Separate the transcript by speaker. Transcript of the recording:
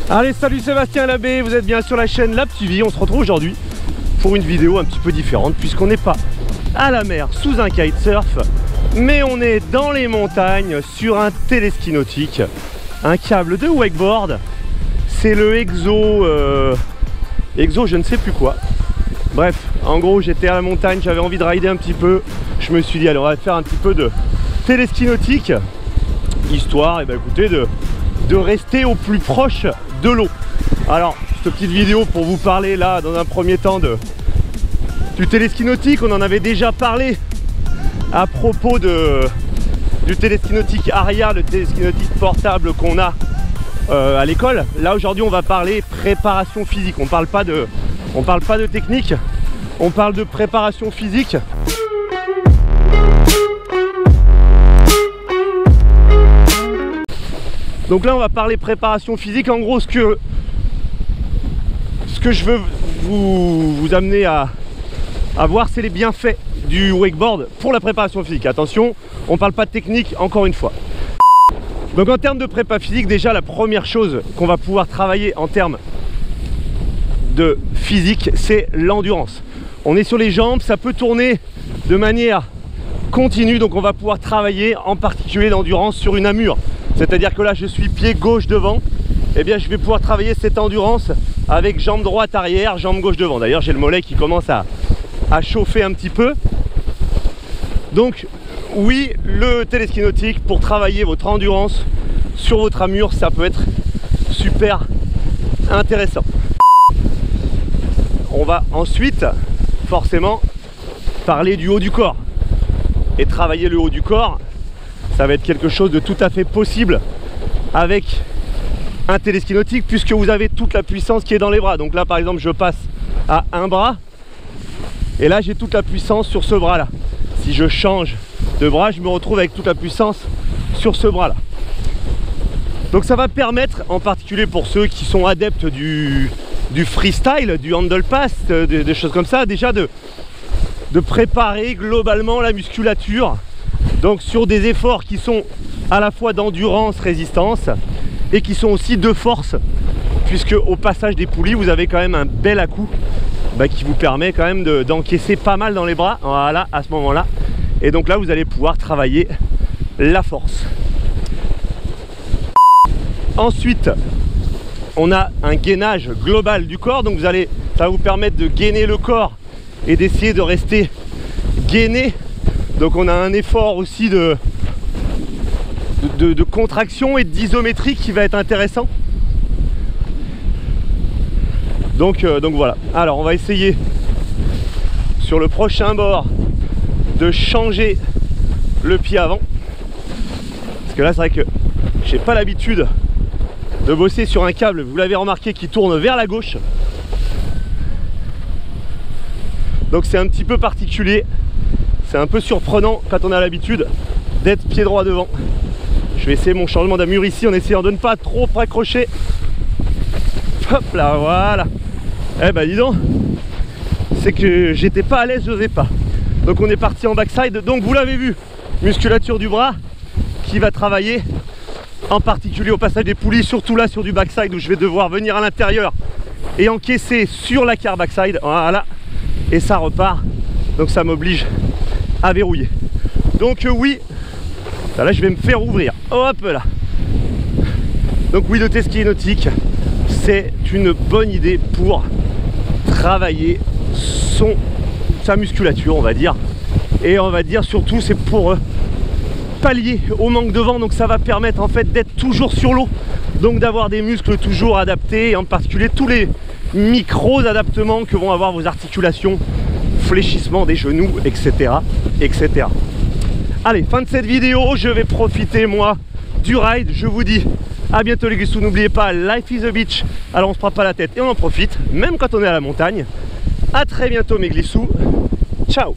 Speaker 1: Allez, salut, Sébastien Labbé, vous êtes bien sur la chaîne Lab TV. On se retrouve aujourd'hui pour une vidéo un petit peu différente puisqu'on n'est pas à la mer sous un kitesurf, mais on est dans les montagnes sur un téléski nautique, un câble de wakeboard. C'est le Exo je ne sais plus quoi. Bref, en gros j'étais à la montagne, j'avais envie de rider un petit peu. Je me suis dit allez, on va faire un petit peu de téléski nautique, histoire écoutez, de rester au plus proche de l'eau. Alors cette petite vidéo pour vous parler là dans un premier temps du téléski nautique. On en avait déjà parlé à propos du téléski nautique Aria, le téléski nautique portable qu'on a à l'école. Là aujourd'hui on va parler préparation physique. On parle pas de technique, on parle de préparation physique. Donc là on va parler préparation physique. En gros ce que je veux vous amener à voir, c'est les bienfaits du wakeboard pour la préparation physique. Attention, on parle pas de technique encore une fois. Donc en termes de prépa physique, déjà la première chose qu'on va pouvoir travailler en termes de physique, c'est l'endurance. On est sur les jambes, ça peut tourner de manière continue, donc on va pouvoir travailler en particulier l'endurance sur une amure. C'est-à-dire que là je suis pied gauche devant, et bien je vais pouvoir travailler cette endurance avec jambe droite arrière, jambe gauche devant. D'ailleurs j'ai le mollet qui commence à chauffer un petit peu. Donc oui, le téléski nautique pour travailler votre endurance sur votre amure, ça peut être super intéressant. On va ensuite forcément parler du haut du corps. Et travailler le haut du corps, ça va être quelque chose de tout à fait possible avec un téléski nautique, puisque vous avez toute la puissance qui est dans les bras. Donc là par exemple je passe à un bras et là j'ai toute la puissance sur ce bras là. Si je change de bras, je me retrouve avec toute la puissance sur ce bras là. Donc ça va permettre, en particulier pour ceux qui sont adeptes du freestyle, du handle pass, des choses comme ça, déjà de préparer globalement la musculature, donc sur des efforts qui sont à la fois d'endurance, résistance, et qui sont aussi de force, puisque au passage des poulies vous avez quand même un bel à-coup qui vous permet quand même d'encaisser pas mal dans les bras, voilà, à ce moment là. Et donc là vous allez pouvoir travailler la force. Ensuite on a un gainage global du corps, donc ça va vous permettre de gainer le corps et d'essayer de rester gainé. Donc on a un effort aussi de contraction et d'isométrie qui va être intéressant. Donc voilà. Alors on va essayer sur le prochain bord de changer le pied avant, parce que là c'est vrai que j'ai pas l'habitude de bosser sur un câble, vous l'avez remarqué, qui tourne vers la gauche. Donc c'est un petit peu particulier, c'est un peu surprenant quand on a l'habitude d'être pied droit devant. Je vais essayer mon changement d'amure ici en essayant de ne pas trop accrocher. Hop là, voilà. Eh ben dis donc, c'est que j'étais pas à l'aise, je n'osais pas. Donc on est parti en backside, donc vous l'avez vu, musculature du bras qui va travailler, en particulier au passage des poulies, surtout là sur du backside où je vais devoir venir à l'intérieur et encaisser sur la carre backside, voilà, et ça repart, donc ça m'oblige à verrouiller. Donc oui, là je vais me faire ouvrir, hop là. Donc oui, le téléski nautique, c'est une bonne idée pour travailler sa musculature, on va dire, et on va dire surtout c'est pour pallier au manque de vent. Donc ça va permettre en fait d'être toujours sur l'eau, donc d'avoir des muscles toujours adaptés, et en particulier tous les micros adaptements que vont avoir vos articulations, fléchissement des genoux, etc. etc. Allez, fin de cette vidéo, je vais profiter moi du ride. Je vous dis à bientôt les glissous, n'oubliez pas, life is a beach, alors on se prend pas la tête et on en profite, même quand on est à la montagne. À très bientôt mes glissous, ciao.